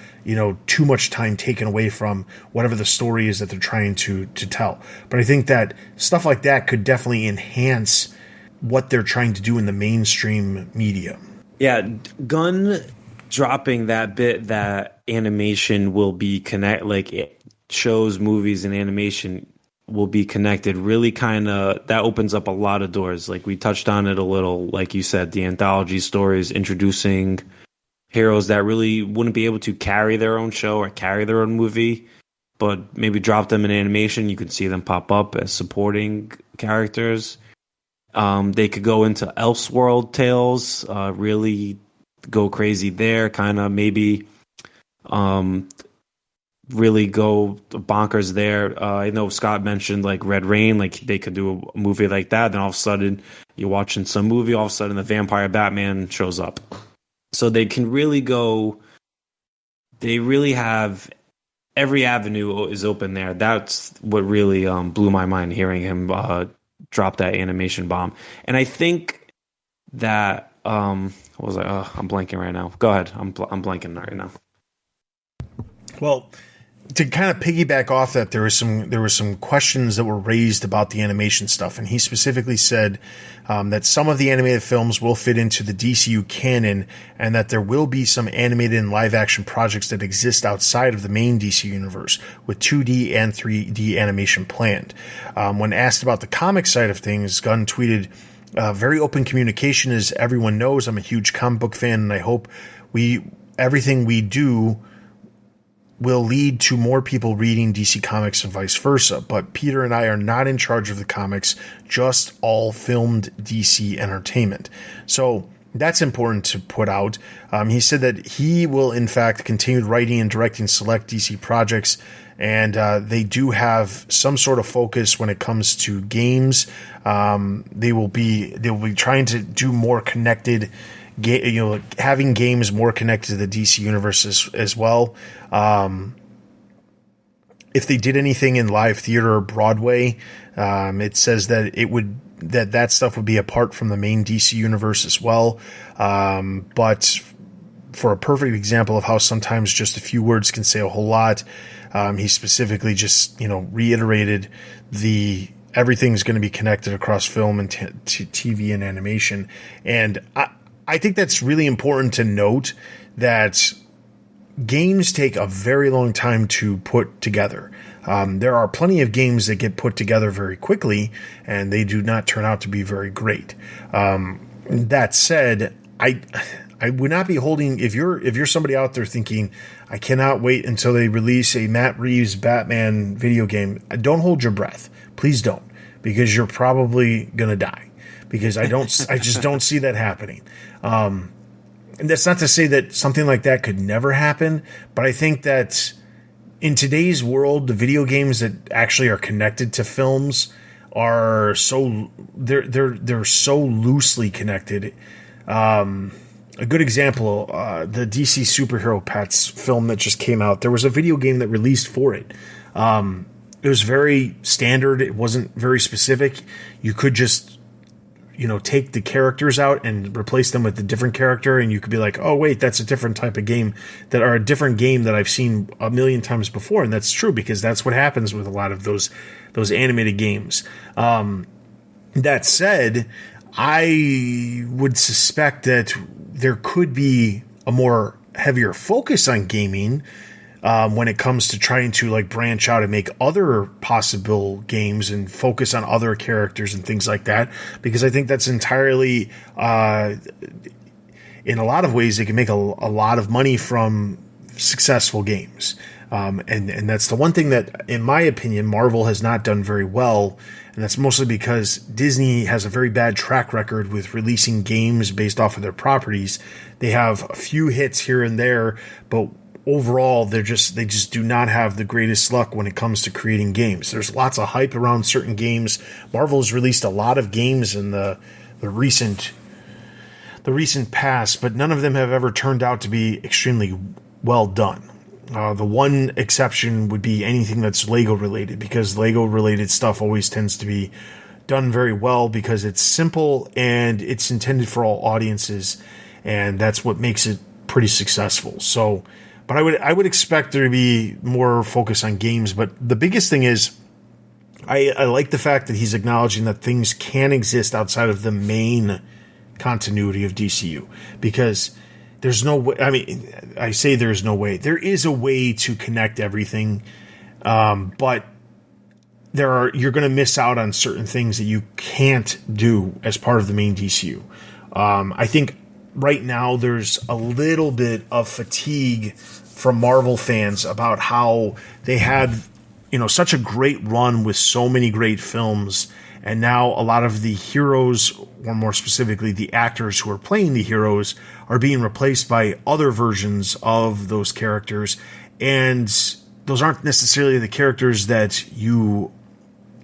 too much time taken away from whatever the story is that they're trying to tell. But I think that stuff like that could definitely enhance what they're trying to do in the mainstream media. Yeah, Gunn dropping that bit that animation will be shows, movies, and animation will be connected. Really, that opens up a lot of doors. Like we touched on it a little, like you said, the anthology stories introducing heroes that really wouldn't be able to carry their own show or carry their own movie, but maybe drop them in animation. You could see them pop up as supporting characters. They could go into Elseworld tales, really go crazy there, maybe really go bonkers there. I know Scott mentioned like Red Rain, like they could do a movie like that. Then all of a sudden you're watching some movie, all of a sudden the vampire Batman shows up. So they can really go, they really have every avenue is open there. That's what really blew my mind, hearing him drop that animation bomb. And I think that what was I? I'm blanking right now. Go ahead. I'm blanking right now. Well, to kind of piggyback off that, there were some questions that were raised about the animation stuff, and he specifically said that some of the animated films will fit into the DCU canon, and that there will be some animated and live action projects that exist outside of the main DC universe with 2D and 3D animation planned. When asked about the comic side of things, Gunn tweeted, "Very open communication, as everyone knows. I'm a huge comic book fan, and I hope everything we do will lead to more people reading DC Comics and vice versa. But Peter and I are not in charge of the comics, just all filmed DC entertainment." So that's important to put out. He said that he will, in fact, continue writing and directing select DC projects, and they do have some sort of focus when it comes to games. They will be trying to do more connected, having games more connected to the DC universe as well. If they did anything in live theater or Broadway, it says that that stuff would be apart from the main DC universe as well. But for a perfect example of how sometimes just a few words can say a whole lot, he specifically just reiterated everything's going to be connected across film and TV and animation. And I think that's really important to note, that games take a very long time to put together. There are plenty of games that get put together very quickly, and they do not turn out to be very great. That said, I would not be holding, if you're somebody out there thinking, I cannot wait until they release a Matt Reeves Batman video game, don't hold your breath. Please don't, because you're probably gonna die. Because I just don't see that happening. And that's not to say that something like that could never happen, but I think that in today's world, the video games that actually are connected to films are they're so loosely connected. A good example, the DC Superhero Pets film that just came out, there was a video game that released for it. It was very standard. It wasn't very specific. You could just take the characters out and replace them with a different character, and you could be like, oh wait, that's a different type of game, a different game that I've seen a million times before. And that's true, because that's what happens with a lot of those animated games. That said, I would suspect that there could be a more heavier focus on gaming when it comes to trying to branch out and make other possible games and focus on other characters and things like that, because I think that's entirely, in a lot of ways, they can make a lot of money from successful games. And that's the one thing that, in my opinion, Marvel has not done very well. And that's mostly because Disney has a very bad track record with releasing games based off of their properties. They have a few hits here and there, but overall, they just do not have the greatest luck when it comes to creating games. There's lots of hype around certain games. Marvel has released a lot of games in the recent past, but none of them have ever turned out to be extremely well done. The one exception would be anything that's Lego related, because Lego related stuff always tends to be done very well because it's simple and it's intended for all audiences, and that's what makes it pretty successful. So, but I would expect there to be more focus on games. But the biggest thing is, I like the fact that he's acknowledging that things can exist outside of the main continuity of DCU, because there's no way. I mean, I say there's no way. There is a way to connect everything, but you're going to miss out on certain things that you can't do as part of the main DCU. I think right now there's a little bit of fatigue from Marvel fans about how they had, such a great run with so many great films, and now a lot of the heroes, or more specifically the actors who are playing the heroes, are being replaced by other versions of those characters, and those aren't necessarily the characters that you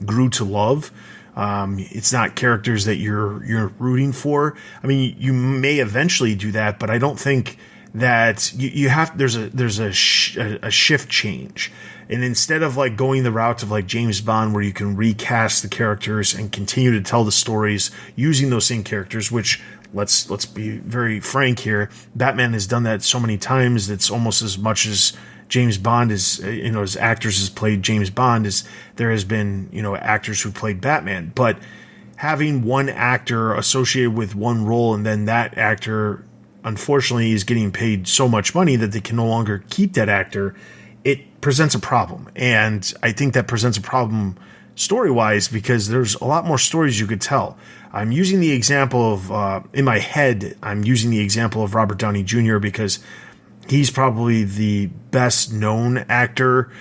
grew to love. It's not characters that you're rooting for. I mean, you may eventually do that, but I don't think that you have. There's a shift change, and instead of like going the route of like James Bond, where you can recast the characters and continue to tell the stories using those same characters, which let's be very frank here, Batman has done that so many times. It's almost as much as James Bond is, as actors has played James Bond, as there has been, actors who played Batman. But having one actor associated with one role, and then that actor, unfortunately, is getting paid so much money that they can no longer keep that actor, it presents a problem. And I think that presents a problem story-wise, because there's a lot more stories you could tell. I'm using the example of, in my head, I'm using the example of Robert Downey Jr. because he's probably the best known actor.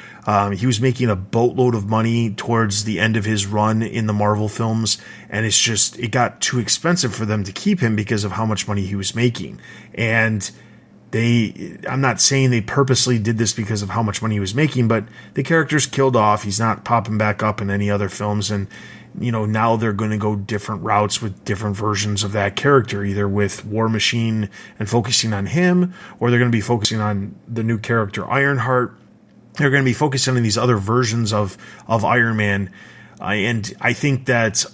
He was making a boatload of money towards the end of his run in the Marvel films, and it got too expensive for them to keep him because of how much money he was making. And I'm not saying they purposely did this because of how much money he was making, but the character's killed off. He's not popping back up in any other films, and now they're going to go different routes with different versions of that character, either with War Machine and focusing on him, or they're going to be focusing on the new character Ironheart. They're going to be focusing on these other versions of Iron Man, and I think that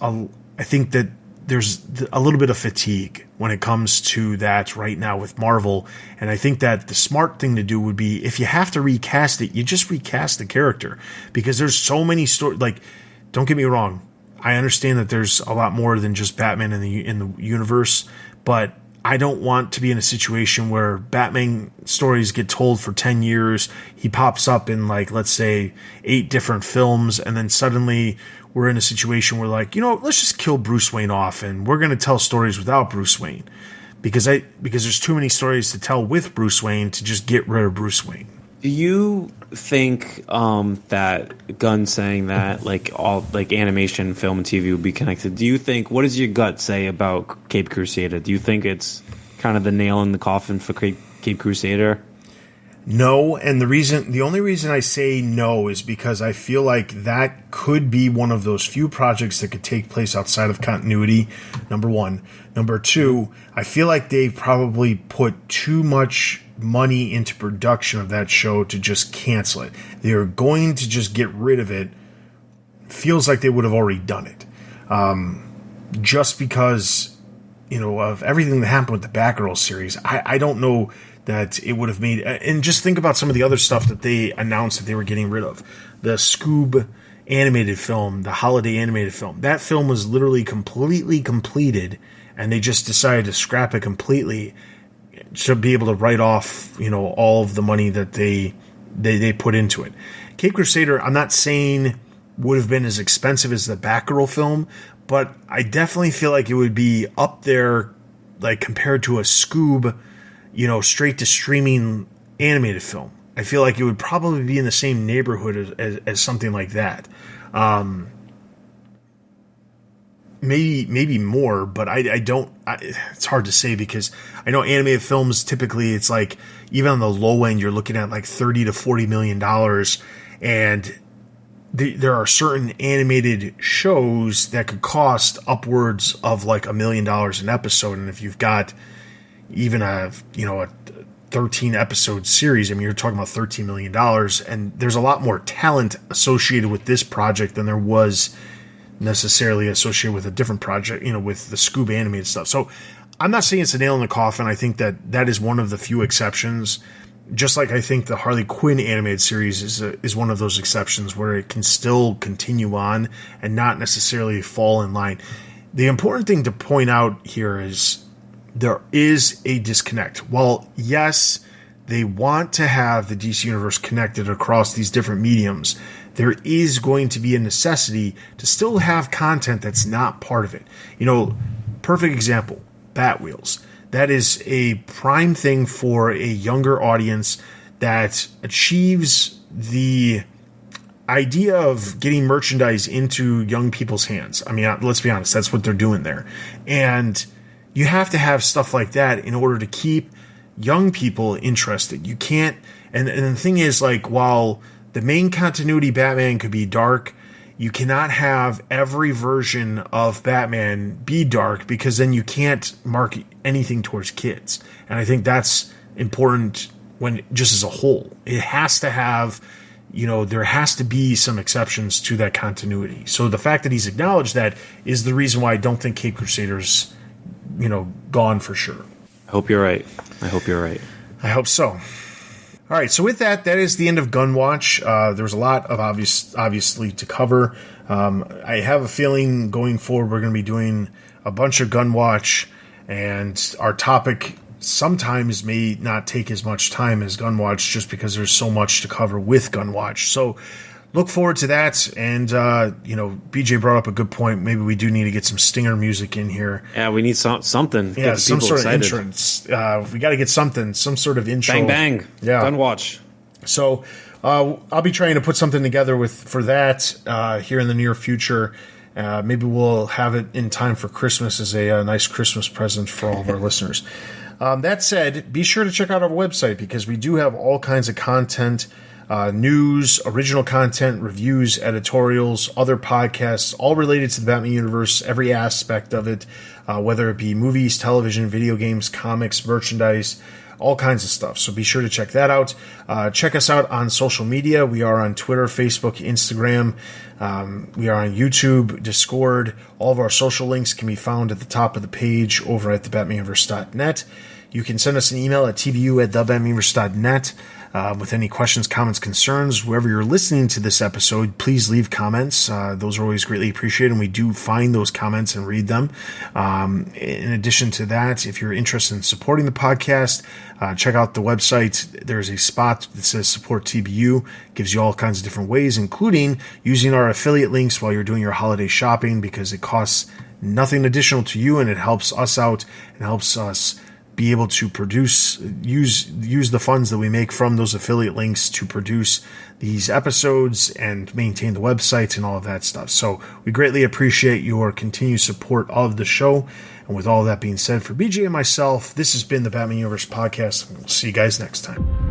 there's a little bit of fatigue when it comes to that right now with Marvel, and I think that the smart thing to do would be, if you have to recast it, you just recast the character, because there's so many stories. Like, don't get me wrong, I understand that there's a lot more than just Batman in the universe, but I don't want to be in a situation where Batman stories get told for 10 years. He pops up in, like, let's say 8 different films, and then suddenly we're in a situation where, like, let's just kill Bruce Wayne off, and we're going to tell stories without Bruce Wayne, because there's too many stories to tell with Bruce Wayne to just get rid of Bruce Wayne. Do you think that Gunn saying that all animation, film, and TV will be connected? Do you think, what does your gut say about Cape Crusader? Do you think it's kind of the nail in the coffin for Cape Crusader? No, and the only reason I say no is because I feel like that could be one of those few projects that could take place outside of continuity, number one. Number two, I feel like they've probably put too much money into production of that show to just cancel it. They're going to just get rid of it. Feels like they would have already done it. Just because, of everything that happened with the Batgirl series, I don't know that it would have made. And just think about some of the other stuff that they announced that they were getting rid of. The Scoob animated film, the holiday animated film. That film was literally completely completed, and they just decided to scrap it completely to be able to write off, all of the money that they put into it. Cape Crusader, I'm not saying would have been as expensive as the Batgirl film, but I definitely feel like it would be up there, like compared to a Scoob, straight to streaming animated film. I feel like it would probably be in the same neighborhood as something like that. Maybe more, but I don't. It's hard to say, because I know animated films typically, it's like, even on the low end, you're looking at like $30 to $40 million, and there are certain animated shows that could cost upwards of like $1 million an episode, and if you've got even a 13 episode series, I mean, you're talking about $13 million, and there's a lot more talent associated with this project than there was necessarily associated with a different project, with the Scoob animated stuff. So I'm not saying it's a nail in the coffin. I think that is one of the few exceptions. just like I think the Harley Quinn animated series is one of those exceptions where it can still continue on and not necessarily fall in line. The important thing to point out here is there is a disconnect. While, yes, they want to have the DC Universe connected across these different mediums, there is going to be a necessity to still have content that's not part of it. Perfect example, Batwheels. That is a prime thing for a younger audience that achieves the idea of getting merchandise into young people's hands. I mean, let's be honest, that's what they're doing there. And you have to have stuff like that in order to keep young people interested. You can't, and the thing is, like, while the main continuity Batman could be dark, you cannot have every version of Batman be dark, because then you can't market anything towards kids. And I think that's important when just as a whole. It has to have, there has to be some exceptions to that continuity. So the fact that he's acknowledged that is the reason why I don't think Cape Crusader's, gone for sure. I hope you're right. I hope so. All right, so with that is the end of Gunn Watch. There's a lot of obviously to cover. I have a feeling going forward we're going to be doing a bunch of Gunn Watch, and our topic sometimes may not take as much time as Gunn Watch just because there's so much to cover with Gunn Watch. So look forward to that. And, BJ brought up a good point. Maybe we do need to get some stinger music in here. Yeah, we need something. Yeah, some sort excited. of entrance. We got to get some sort of intro. Bang, bang. Yeah. Gunn Watch. So I'll be trying to put something together for that here in the near future. Maybe we'll have it in time for Christmas as a nice Christmas present for all of our listeners. That said, be sure to check out our website, because we do have all kinds of content, news, original content, reviews, editorials, other podcasts, all related to the Batman universe, every aspect of it, whether it be movies, television, video games, comics, merchandise, all kinds of stuff. So be sure to check that out. Check us out on social media. We are on Twitter, Facebook, Instagram. We are on YouTube, Discord. All of our social links can be found at the top of the page over at thebatmanuniverse.net. You can send us an email at tbu@thebatmanuniverse.net. With any questions, comments, concerns, wherever you're listening to this episode, please leave comments. Those are always greatly appreciated, and we do find those comments and read them. In addition to that, if you're interested in supporting the podcast, check out the website. There's a spot that says Support TBU. Gives you all kinds of different ways, including using our affiliate links while you're doing your holiday shopping, because it costs nothing additional to you, and it helps us out and helps us be able to use the funds that we make from those affiliate links to produce these episodes and maintain the website and all of that stuff. So we greatly appreciate your continued support of the show. And with all that being said, for BJ and myself, this has been the Batman Universe Podcast. We'll see you guys next time.